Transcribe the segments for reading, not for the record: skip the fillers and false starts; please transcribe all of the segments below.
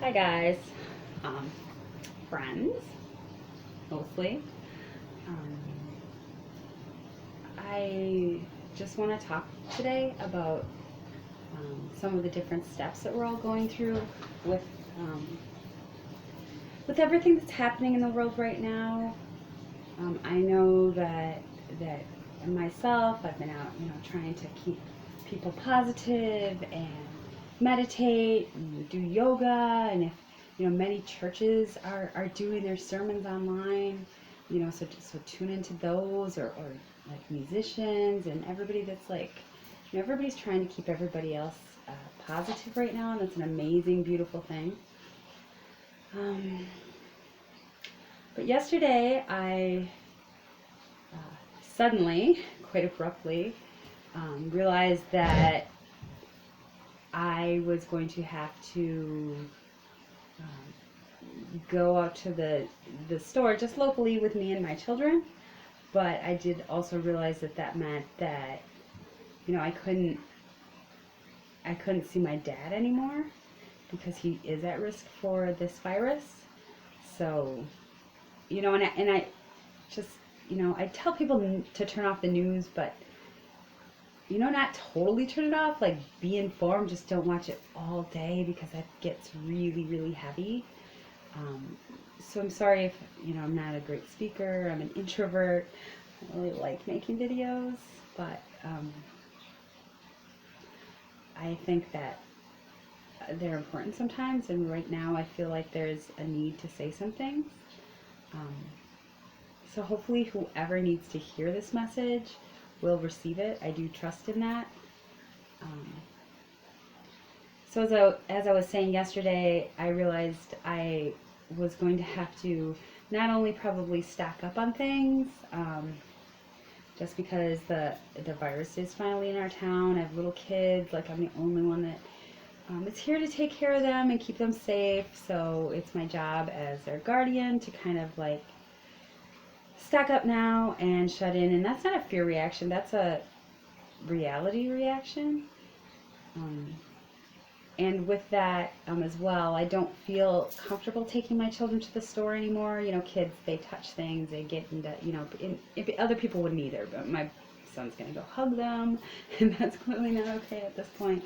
Hi guys, friends, mostly. Um, I just want to talk today about some of the different steps that we're all going through with um, with everything that's happening in the world right now. I know that myself, I've been out, trying to keep people positive and meditate and do yoga, and if many churches are doing their sermons online, so tune into those, or like musicians and everybody that's like, everybody's trying to keep everybody else positive right now, and that's an amazing, beautiful thing. But yesterday I suddenly, quite abruptly, realized that I was going to have to go out to the store just locally with me and my children. But I did also realize that meant that I couldn't see my dad anymore because he is at risk for this virus. So and I just I tell people to turn off the news, but not totally turn it off, like be informed, just don't watch it all day because that gets really, really heavy. So I'm sorry if, I'm not a great speaker, I'm an introvert, I don't really like making videos, but I think that they're important sometimes, and right now I feel like there's a need to say something. So hopefully whoever needs to hear this message will receive it. I do trust in that. So as I was saying yesterday, I realized I was going to have to not only probably stock up on things, just because the virus is finally in our town. I have little kids, like I'm the only one that is here to take care of them and keep them safe. So it's my job as their guardian to kind of like stock up now and shut in. And that's not a fear reaction, that's a reality reaction. And with that as well, I don't feel comfortable taking my children to the store anymore. Kids, they touch things, they get into, if other people wouldn't either, but my son's going to go hug them, and that's clearly not okay at this point.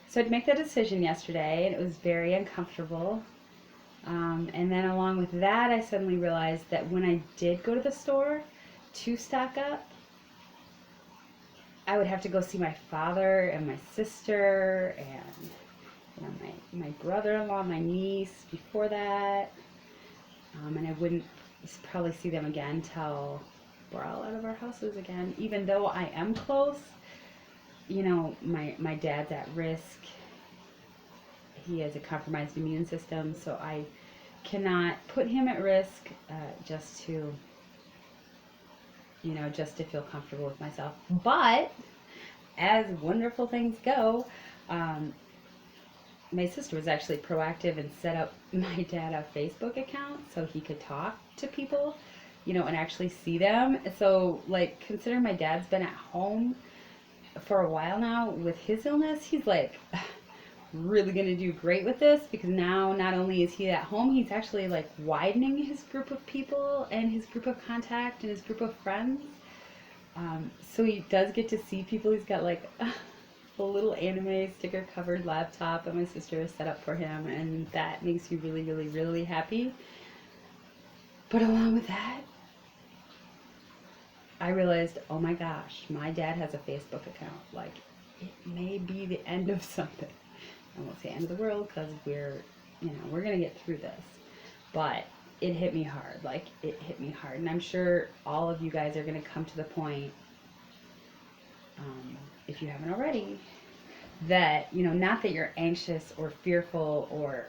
So I'd make that decision yesterday, and it was very uncomfortable. And then along with that, I suddenly realized that when I did go to the store to stock up, I would have to go see my father and my sister and my brother-in-law, my niece before that. And I wouldn't probably see them again till we're all out of our houses again. Even though I am close, my dad's at risk. He has a compromised immune system, so I cannot put him at risk just to feel comfortable with myself. But as wonderful things go, my sister was actually proactive and set up my dad a Facebook account so he could talk to people, and actually see them. So, like, considering my dad's been at home for a while now with his illness, he's like really going to do great with this, because now not only is he at home, he's actually like widening his group of people and his group of contact and his group of friends. So he does get to see people. He's got like a little anime sticker covered laptop that my sister has set up for him, and that makes you really, really, really happy. But along with that, I realized, oh my gosh, my dad has a Facebook account. Like, it may be the end of something. I won't say end of the world, because we're going to get through this. But it hit me hard. Like, it hit me hard. And I'm sure all of you guys are going to come to the point, if you haven't already, that, not that you're anxious or fearful or,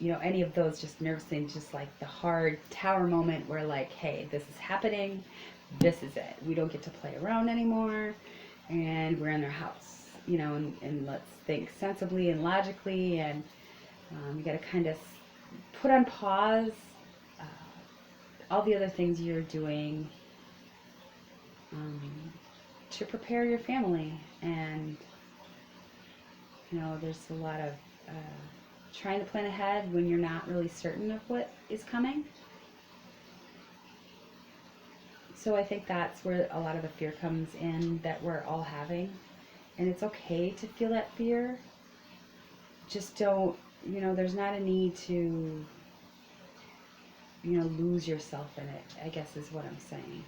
any of those just nervous things, just like the hard tower moment where, like, hey, this is happening. This is it. We don't get to play around anymore, and we're in their house, and let's think sensibly and logically, and you got to kind of put on pause all the other things you're doing to prepare your family. And there's a lot of trying to plan ahead when you're not really certain of what is coming. So I think that's where a lot of the fear comes in that we're all having. And it's okay to feel that fear. Just don't, there's not a need to, lose yourself in it, I guess is what I'm saying.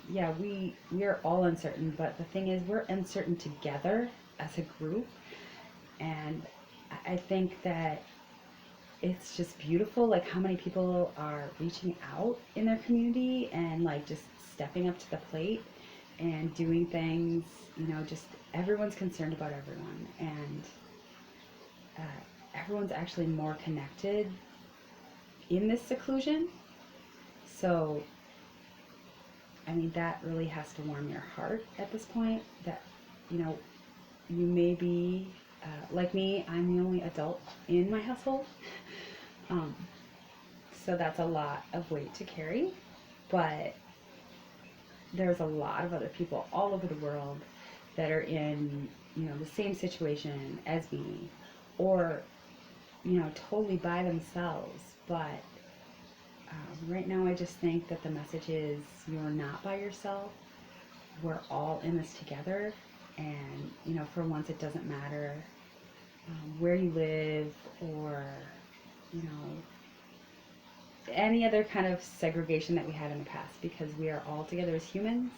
Yeah, we are all uncertain, but the thing is we're uncertain together as a group. And I think that it's just beautiful, like how many people are reaching out in their community and like just stepping up to the plate and doing things, just everyone's concerned about everyone, and everyone's actually more connected in this seclusion. So, I mean, that really has to warm your heart at this point, that, you may be, like me, I'm the only adult in my household. So that's a lot of weight to carry, but there's a lot of other people all over the world that are in, the same situation as me, or, totally by themselves. But right now I just think that the message is you're not by yourself. We're all in this together, and, for once it doesn't matter where you live, or, any other kind of segregation that we had in the past, because we are all together as humans,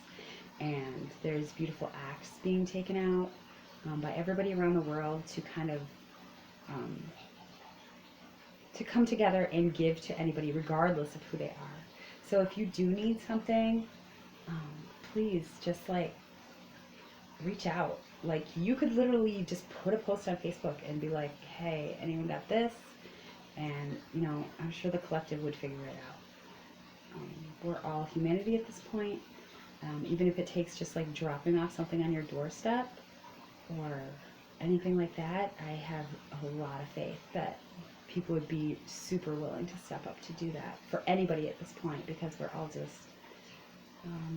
and there's beautiful acts being taken out by everybody around the world to kind of to come together and give to anybody regardless of who they are. So if you do need something, please just like reach out. Like, you could literally just put a post on Facebook and be like, hey, anyone got this? And, I'm sure the collective would figure it out. We're all humanity at this point. Even if it takes just like dropping off something on your doorstep or anything like that, I have a lot of faith that people would be super willing to step up to do that for anybody at this point, because we're all just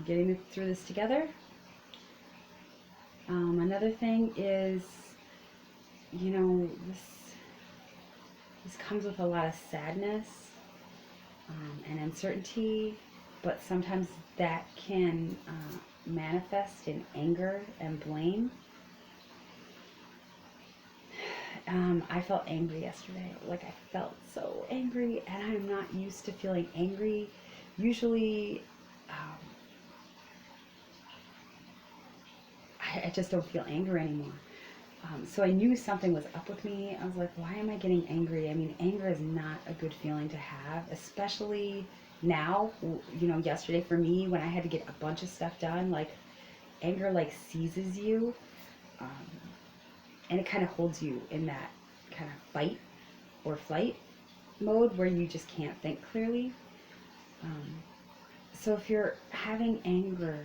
getting through this together. Another thing is, this comes with a lot of sadness and uncertainty, but sometimes that can manifest in anger and blame. I felt angry yesterday. Like, I felt so angry, and I'm not used to feeling angry. Usually, I just don't feel anger anymore. So I knew something was up with me. I was like, why am I getting angry? I mean, anger is not a good feeling to have, especially now. Yesterday for me, when I had to get a bunch of stuff done, like, anger like seizes you, and it kind of holds you in that kind of fight or flight mode where you just can't think clearly. So if you're having anger,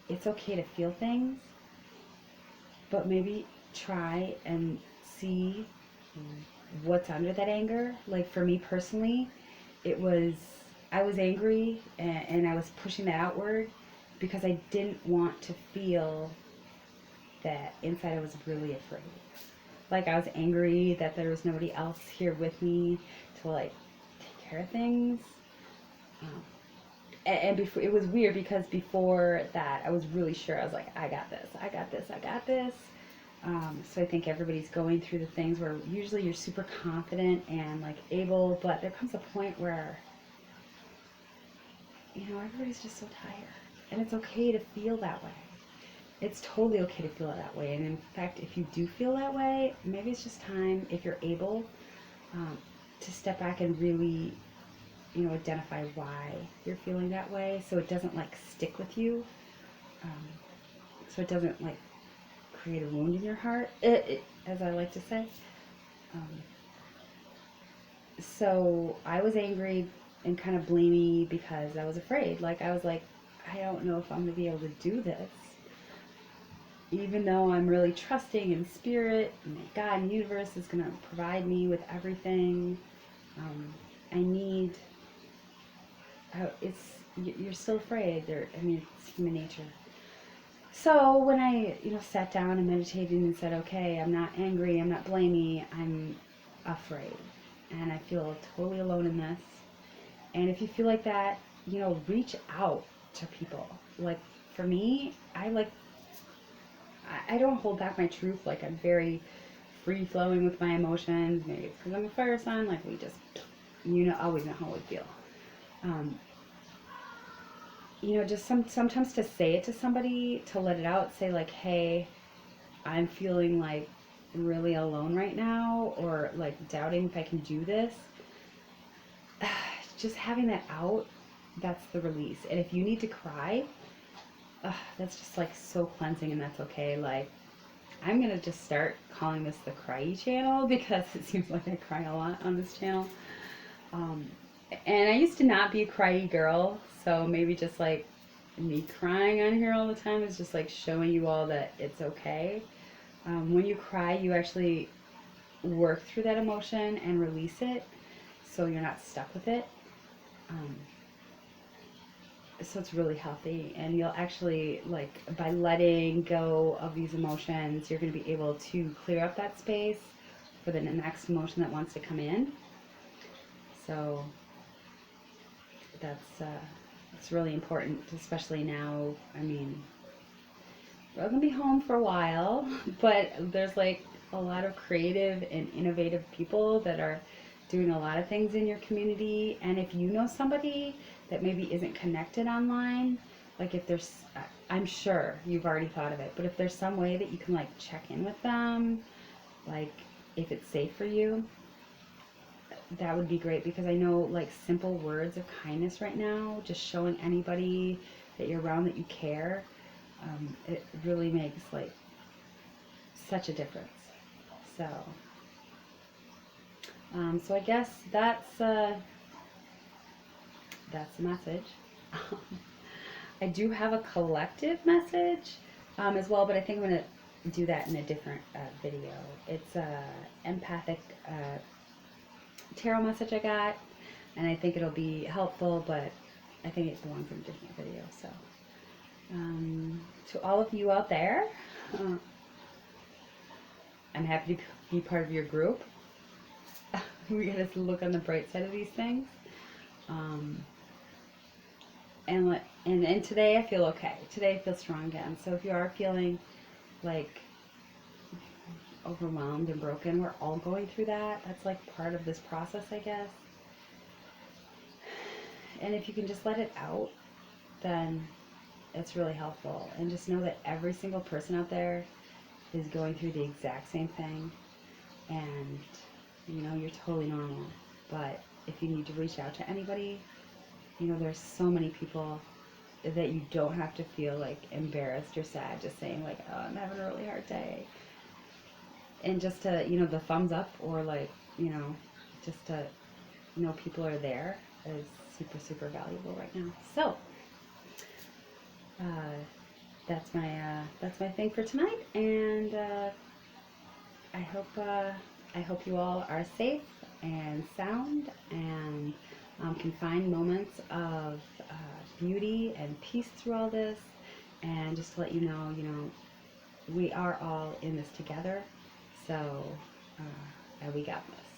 it's okay to feel things, but maybe try and see what's under that anger. Like, for me personally, I was angry, and I was pushing that outward because I didn't want to feel that inside. I was really afraid. Like, I was angry that there was nobody else here with me to like take care of things. And before, it was weird because before that, I was really sure. I was like, I got this, I got this, I got this. So I think everybody's going through the things where usually you're super confident and like able, but there comes a point where, everybody's just so tired. And it's okay to feel that way. It's totally okay to feel that way. And in fact, if you do feel that way, maybe it's just time, if you're able, to step back and really identify why you're feeling that way, so it doesn't like stick with you, so it doesn't like create a wound in your heart, as I like to say. So I was angry and kind of blamey because I was afraid. Like, I was like, I don't know if I'm going to be able to do this, even though I'm really trusting in spirit and that God and the universe is going to provide me with everything. You're still afraid. It's human nature. So when I, sat down and meditated and said, okay, I'm not angry, I'm not blamey, I'm afraid. And I feel totally alone in this. And if you feel like that, reach out to people. Like for me, I don't hold back my truth. Like I'm very free flowing with my emotions. Maybe it's because I'm a fire sign. Like we just, always know how we feel. Um, just sometimes to say it to somebody, to let it out, say like, hey, I'm feeling like really alone right now, or like doubting if I can do this. Just having that out, that's the release. And if you need to cry, that's just like so cleansing, and that's okay. Like I'm gonna just start calling this the cryy channel because it seems like I cry a lot on this channel. Um, and I used to not be a cryy girl, so maybe just like me crying on here all the time is just like showing you all that it's okay. When you cry, you actually work through that emotion and release it, so you're not stuck with it. Um, so it's really healthy, and you'll actually, like, by letting go of these emotions, you're going to be able to clear up that space for the next emotion that wants to come in. So it's really important, especially now. I mean, we're going to be home for a while, but there's like a lot of creative and innovative people that are doing a lot of things in your community. And if you know somebody that maybe isn't connected online, like if there's, I'm sure you've already thought of it, but if there's some way that you can like check in with them, like if it's safe for you, that would be great, because I know like simple words of kindness right now, just showing anybody that you're around that you care, it really makes like such a difference. So, so I guess that's the message. I do have a collective message as well, but I think I'm going to do that in a different video. It's a empathic tarot message I got, and I think it'll be helpful, but I think it belongs in a different video. So, to all of you out there, I'm happy to be part of your group. We gotta look on the bright side of these things. And today I feel okay. Today I feel strong again. So if you are feeling like overwhelmed and broken, we're all going through that. That's like part of this process, I guess. And if you can just let it out, then it's really helpful. And just know that every single person out there is going through the exact same thing. And, you're totally normal. But if you need to reach out to anybody, there's so many people that you don't have to feel like embarrassed or sad, just saying like, oh, I'm having a really hard day. And just to, the thumbs up, or like, just to know people are there is super, super valuable right now. So, that's my thing for tonight, and I hope you all are safe and sound, and can find moments of beauty and peace through all this. And just to let you know, we are all in this together. So we got this.